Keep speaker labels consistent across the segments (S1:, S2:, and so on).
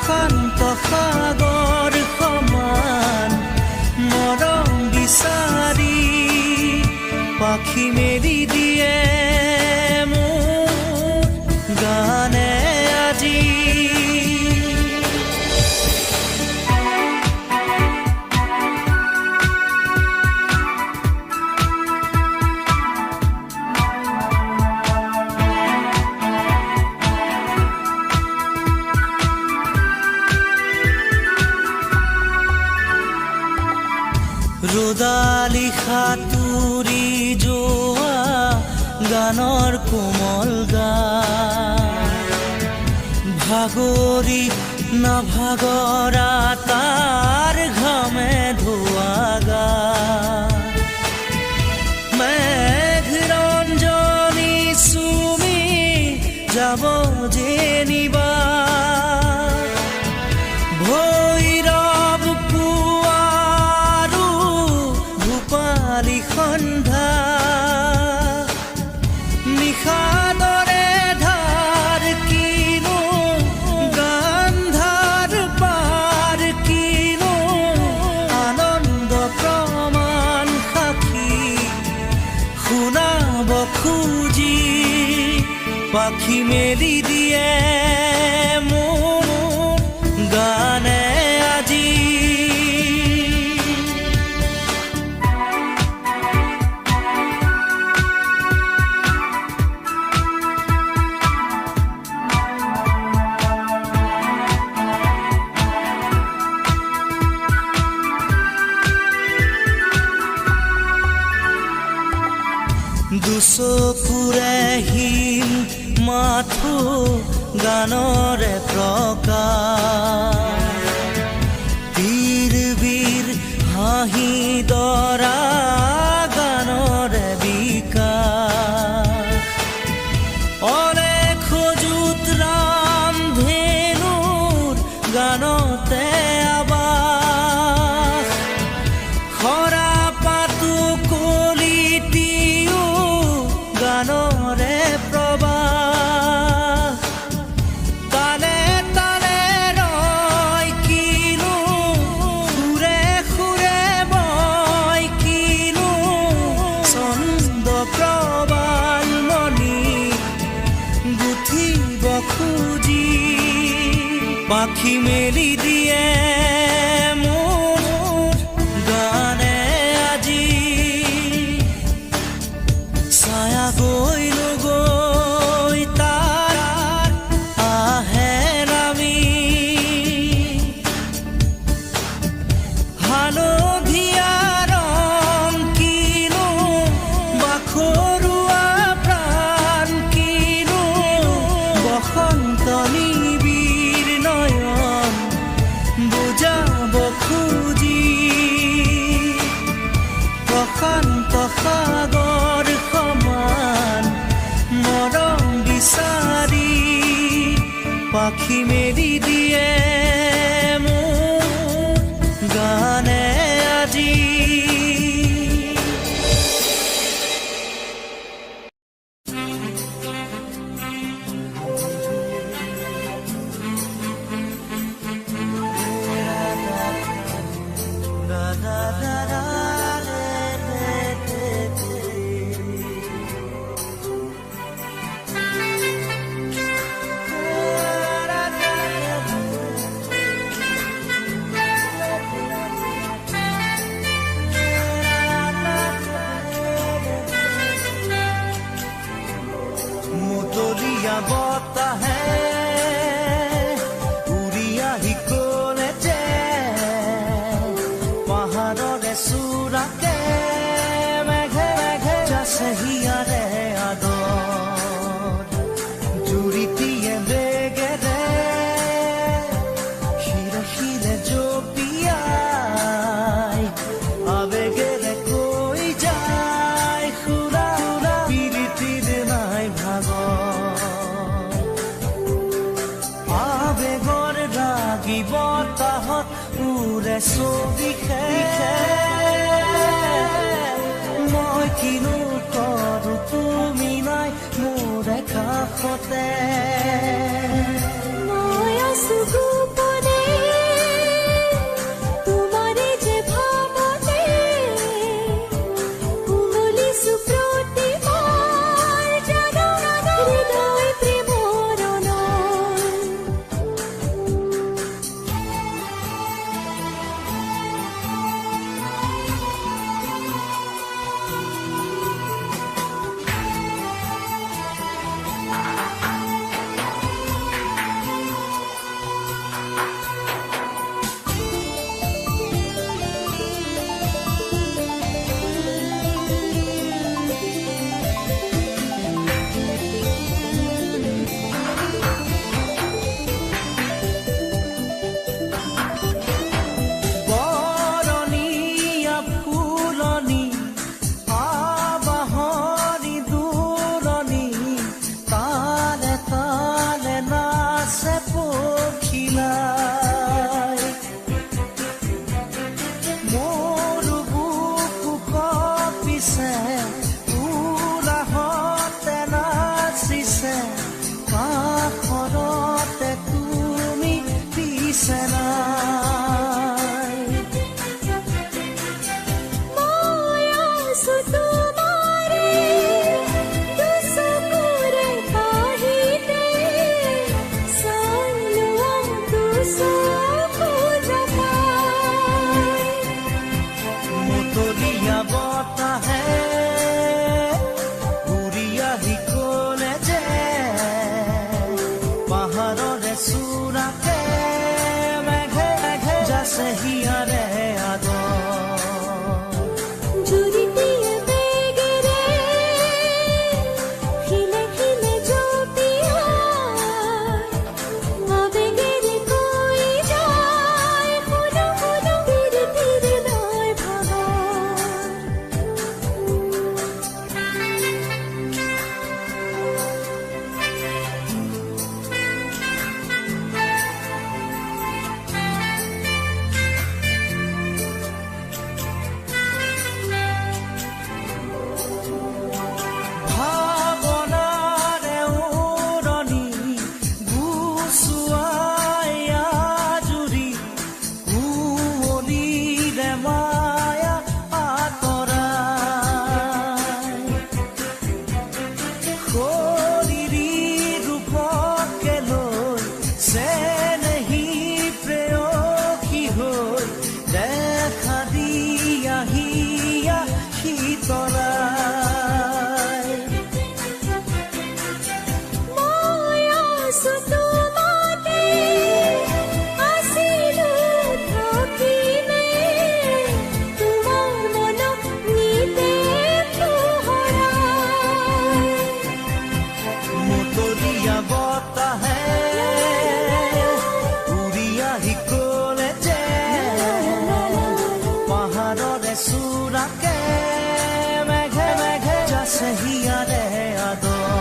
S1: প্ৰশান্ত সাগৰ সমান মৰম বিচাৰি পাখি মেলি দিয়ে মোৰ গানে আজি। ৰ'দালি সাঁতুৰি যোৱা গানৰ কোমল গান ভাগৰি নাভাগৰা তাৰ ঘামে ধোৱা গান মেঘ ৰঞ্জনী চুমি যাব যেনিবা সন্ধ্যা নিশাদৰে ধাৰ কিনো গান্ধাৰ পাৰ কিনো আনন্দ প্ৰমাণ সাক্ষী শুনাব খুজি পাখি মেলি দিয়ে মোৰ গানে আজি। দুচকুৰে হিম মাথো গানৰে প্ৰকাশ তীৰ বীৰ হাঁহি দৰা গানৰে বিকাশ অলেখ যুত ৰামধেনুৰ গানতে আবাস খৰা পাতো কলিটিও গানৰে প্ৰবাহ তালে তালে ৰয় কিনো সুৰে সুৰে বয় কিনো ছন্দ প্ৰবাল মণি গুঠিব খুজি পাখি মেলি দিয়ে মোৰ গানে আজি। ছায়া গৈ নগৈ তাৰ আহে নামি হালধীয়া ৰং কিনো বাখৰুৱা প্ৰাণ কিনো বসন্ত নিবিৰ নয়ন বুজাব খুজি প্ৰশান্ত সাগৰ সমান মৰম বিচাৰি পাখি মেলি দিয়ে মোৰ গানে আজি। মুতলীয়া বতাহে উৰি আহি ক'লে যে পাহাৰৰে চোৰাকে মেঘে মেঘে যাছে হিয়াৰে আদৰ জুৰিটিয়ে বেগেৰে শিৰে শিৰে জপিয়াই আবেগেৰে কৈ যায় সুৰা সুৰা পিৰিতিৰ নাই ভাগৰ আবেগৰ ৰাগী বতাহত উৰে ছবিখে মই কিনো কৰো তুমি নাই মোৰ কাষতে
S2: মই আছো গোপনে
S1: বলিয়া বতাহে উৰি আহি ক'লে যে পাহাৰৰে চূড়াকে মেঘে মেঘে যাছে হিয়াৰে আদৰ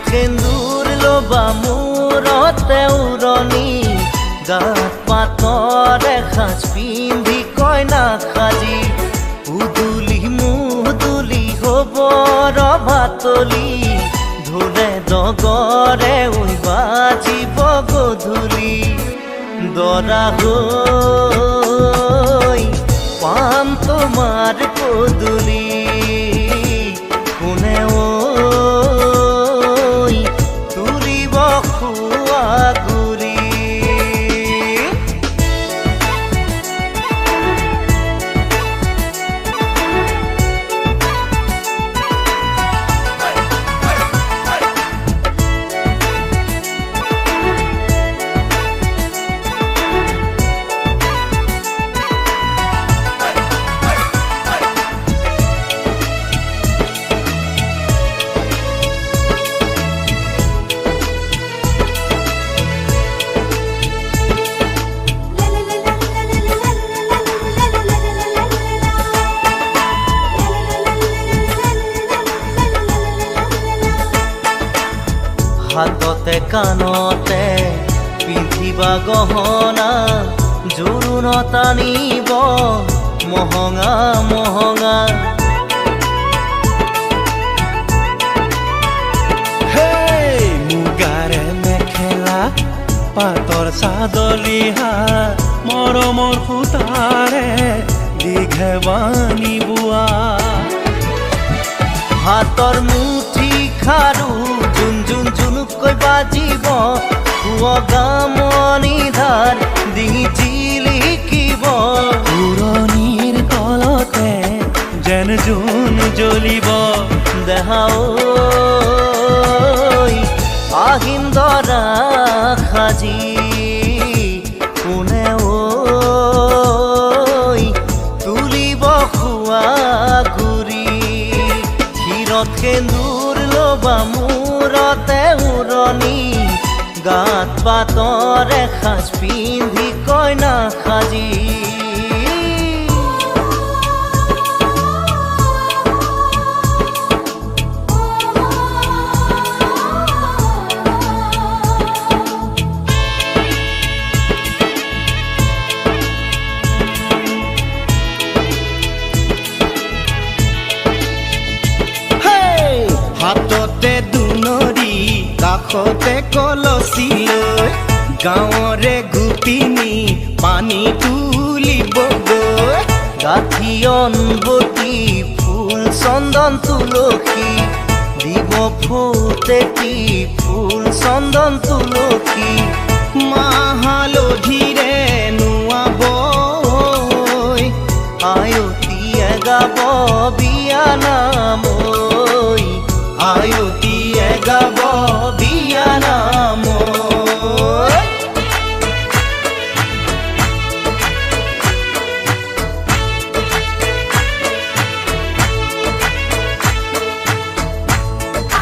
S1: সেন্দুৰ লবা মূৰতে উৰণি গাত পাতৰে সাজ পিন্ধি কইনা সাজি উদুলি মুদুলি হবৰ ভাতলি ঢোলে ডগৰে বাজিব গধূলি দৰা হৈ পাম তোমাৰ পদূলি কোনে হাততে কাণতে পিন্ধিবা গহনা জোৰোণ টানিব মহঙা মহঙা
S2: মুগাৰে মেখেলা পাতৰ চাদলিহা মৰমৰ সূতাৰে দীঘে বানি বোৱা
S1: হাতৰ মুঠি খাৰু জুন জুন জুনুকৈ বাজিব গামনি ধাৰ ডিঙি জিলিকিব
S2: পুৰণিৰ তলতে যেন জোন জ্বলিব
S1: দেহা আহিন দৰা সাজি কোনে তুলিব খোৱা গুৰি ক্ষীৰত সেন্দুৰ লবা মূৰতে উৰণি গাত পাতৰে সাজ পিন্ধি কইনা সাজি
S2: হাততে দুনৰি কাষতে কলচি লৈ গাঁৱৰে গোপিনী পানী তুলিবগৈ
S1: গাঁঠি অনবতি ফুল চন্দন তুলসী দিব ফুটেতি ফুল চন্দন তুলসী
S2: মাহালধিৰে নোৱাব
S1: আয়তীয়ে গাব বিয়া নাম আয়তীয়ে গাব বিয়া নাম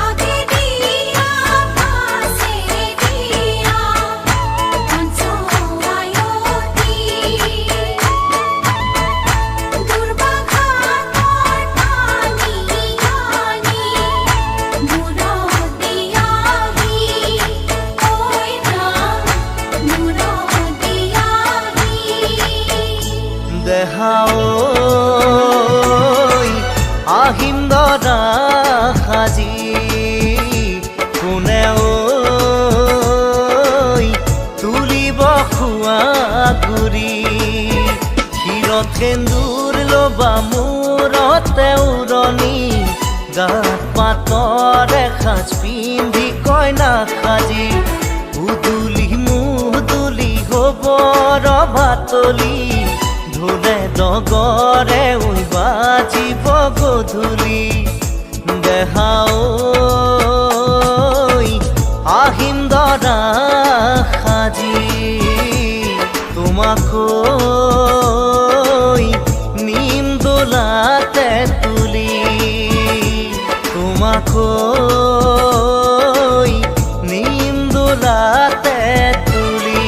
S3: আগে দিয়া পাছে দিয়া
S1: দেহাও আহিম দৰা সাজি কোনেও তুলিব খোৱা গুৰি ক্ষীৰত সেন্দুৰ ল'বা মূৰতে উৰণি গাত পাতৰ এসাজ পিন্ধি কইনা সাজি উদুলি মুদুলি হ'ব ৰভাতলি ঢোলে ডগৰে বাজিব গধূলি দেহাও আহিম দৰা সাজি তোমাকৈ নিম দোলাতে তুলি তোমাকৈ নিম দোলাতে তুলি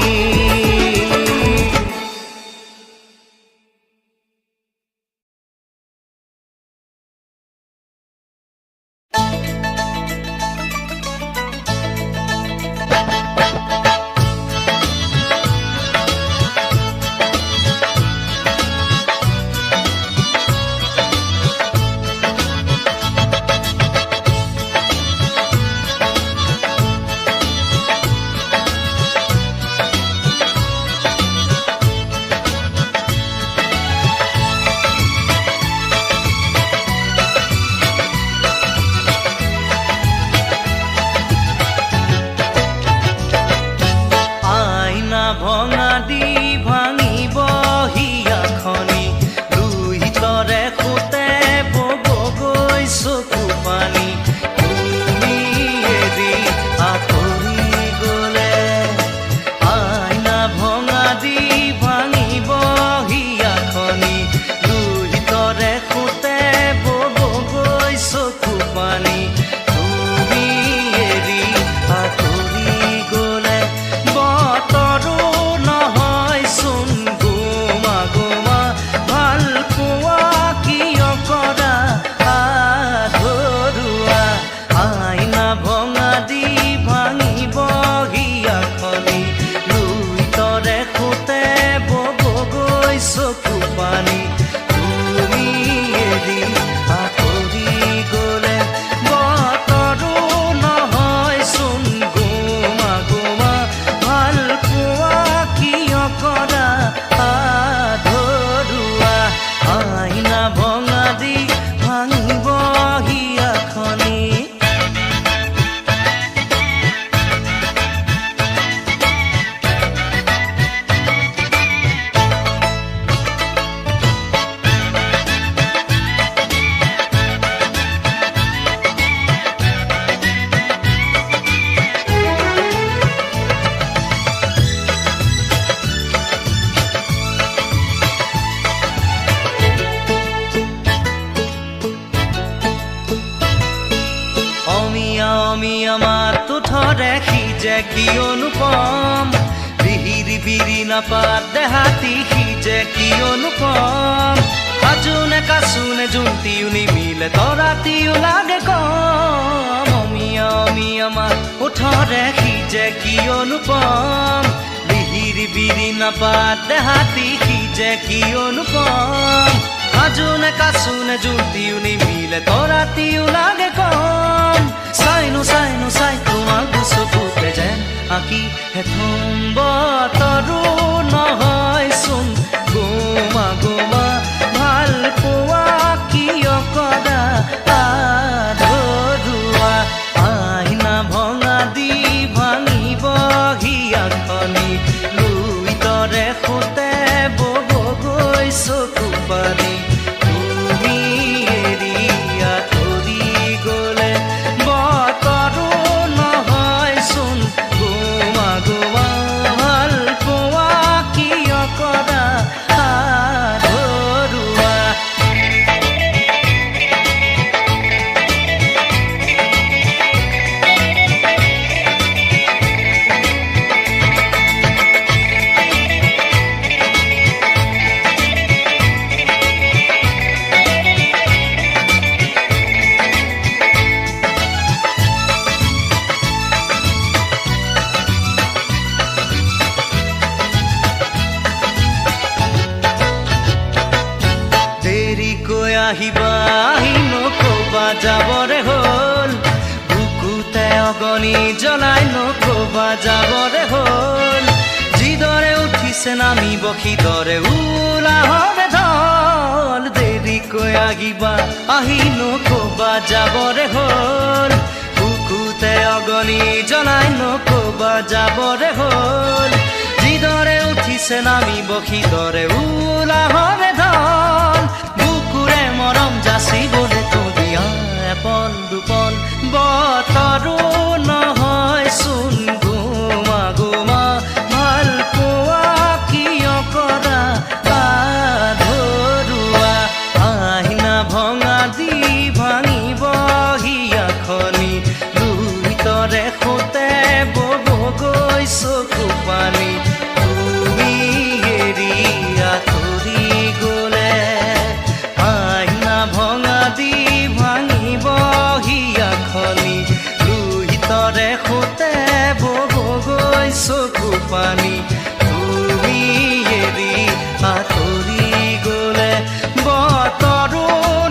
S1: ভঙা দি ভাঙিব হিয়াখনি দুইতৰে খুতে বব গৈ চকু পানী তুমি এৰি আঁতৰি গ'লে আইনা ভঙা দি ভাঙিব হিয়াখনি দুইতৰে খুতে বব গৈ চকু পানী তুমি এৰি আঁতৰি গ'লে বতৰো যে কি অনুপম বিহিৰি বিৰি নাপাত দেহাতি সি যে কি অনুপম সাজুনে কাচুনে জুন্তিও নিমিলে তৰাতিও লাগে কম অমিয়া অমিয়া মাত ওঠৰে সি যে কি অনুপম বিহিৰি বিৰি নাপাত দেহাতি সি যে কি অনুপম সাজুনে কাচুনে জুন্তিও নিমিলে তৰাতিও লাগে কম চাইনো চাইনো চাই তোমাক চকুতে যেন আঁকি হেথম বতৰো নহয়চোন গোমা গোমা ভাল পোৱা কিয় কৰা আধৰুৱা আইনা ভঙা দি ভাঙিব হিয়াখনি লুইতৰে খুতে বব গৈ চকু পানী তুমি এৰি আঁতৰি গ'লে বতৰো নহয়চোন গোমা গোমা ভাল পোৱা কিয় কৰা আধৰুৱা
S2: আহিবা আহি নকবা যাবৰে হ'ল বুকুতে অগনি জ্বলাই নকবা যাবৰে হ'ল যিদৰে উঠিছে নামিব সিদৰে উলাহৰে ঢল দেৰিকৈ আহিবা আহি নকবা যাবৰে হ'ল বুকুতে অগনি জ্বলাই নকবা যাবৰে হ'ল যিদৰে উঠিছে নামিব সিদৰে উলাহৰে ঢল বুকুৰে মৰম যাচিবৰে কবিয়া এপল দুপল বতৰো নহয় চোন গোমা গোমা ভাল পোৱা কিয় কৰা আধৰুৱা আহিনা ভঙা দি ভাঙিব হিয়াখনি লুইতৰে সোঁতে বব গৈ চকু পানী তুমি এৰি আঁতৰি গ'লে আইনা ভঙা দি ভাঙিব হিয়াখনি লুইতৰে সোঁতে বব গৈ চকু পানী তুমি এৰি আঁতৰি গ'লে বতৰো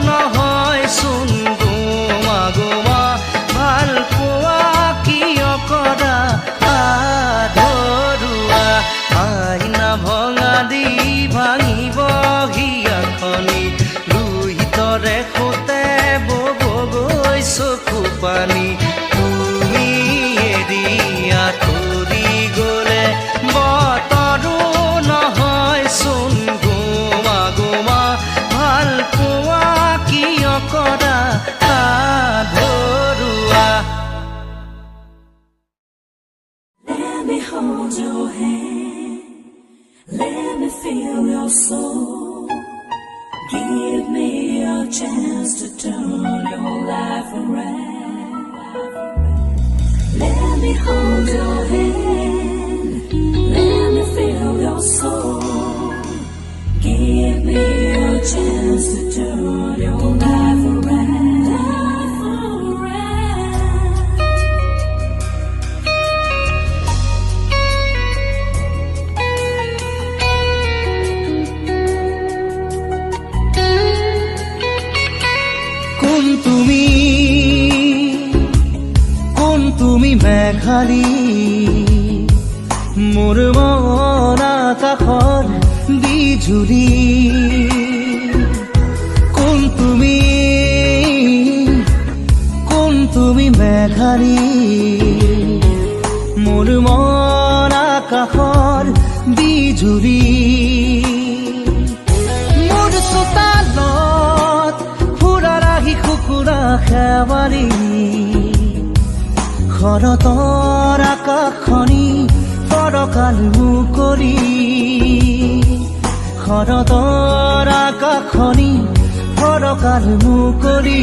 S2: নহয় চোন গোমা গোমা ভাল পোৱা কিয় কৰা আধৰুৱা আইনা ভঙা দি ভাঙিব হিয়াখনি লুইতৰে সোঁতে বব গৈ চকু পানী তুমি এৰি আঁতৰি গ'লে বতৰো নহয় চোন গোমা গোমা ভাল পোৱা কিয় কৰা আধৰুৱা
S3: Let me hold your hand, let me feel your soul. Give me a chance to turn your life around. Let me hold your hand, let me feel your soul. Give me a chance to turn your life around.
S2: কোন তুমি মেঘালী মোৰ মন আকাশৰ বিজুলী কোন তুমি মেঘালী মোৰ মন আকাশৰ বিজুলী মোৰ চোতালত ফুৰাৰাহি কুকুৰা খেৱালী শৰতৰ আকাশখনি ফৰকাল মুকলি শৰতৰ আকাশখনি ফৰকাল মুকলি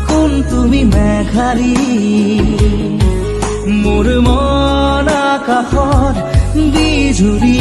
S2: কোন তুমি মেঘালী মোৰ মন আকাশৰ বিজুলী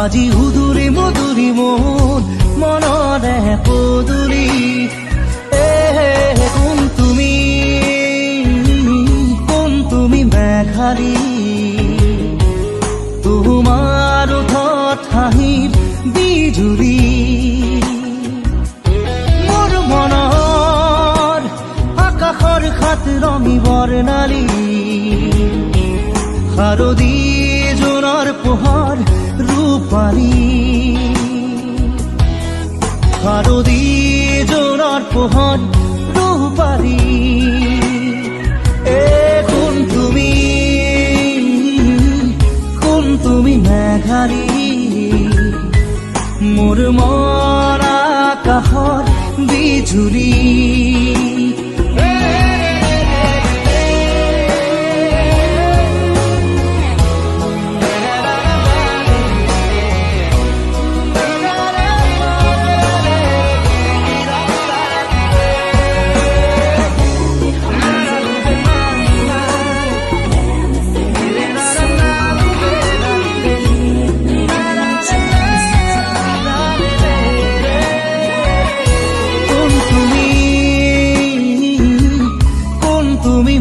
S2: আজি উদুৰি মধুৰি মোৰ মনৰে পদুলি কোন তুমি মেঘালী তোমাৰ ওঠত হাঁহিৰ বিজুলী মোৰ মনৰ আকাশৰ খাত ৰঙী বৰ্ণালী শাৰদী জোনৰ পোহৰ ৰূপালী শাৰদী জোনৰ পোহৰ ৰূপালী কোন তুমি বিজুলী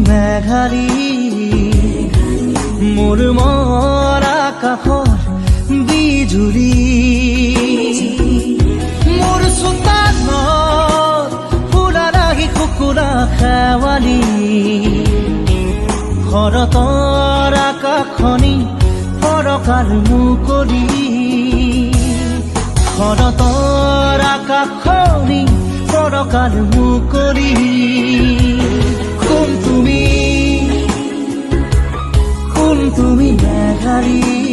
S2: মেঘালী মোৰ মন আকাশৰ বিজুলী মোৰ চোতালত ফুলা লাগি কুকুৰা খেৱালী শৰতৰ আকাশখনি ফৰকাল মুকলি শৰতৰ আকাশখনি ফৰকাল মুকলি কোন তুমি মেঘালী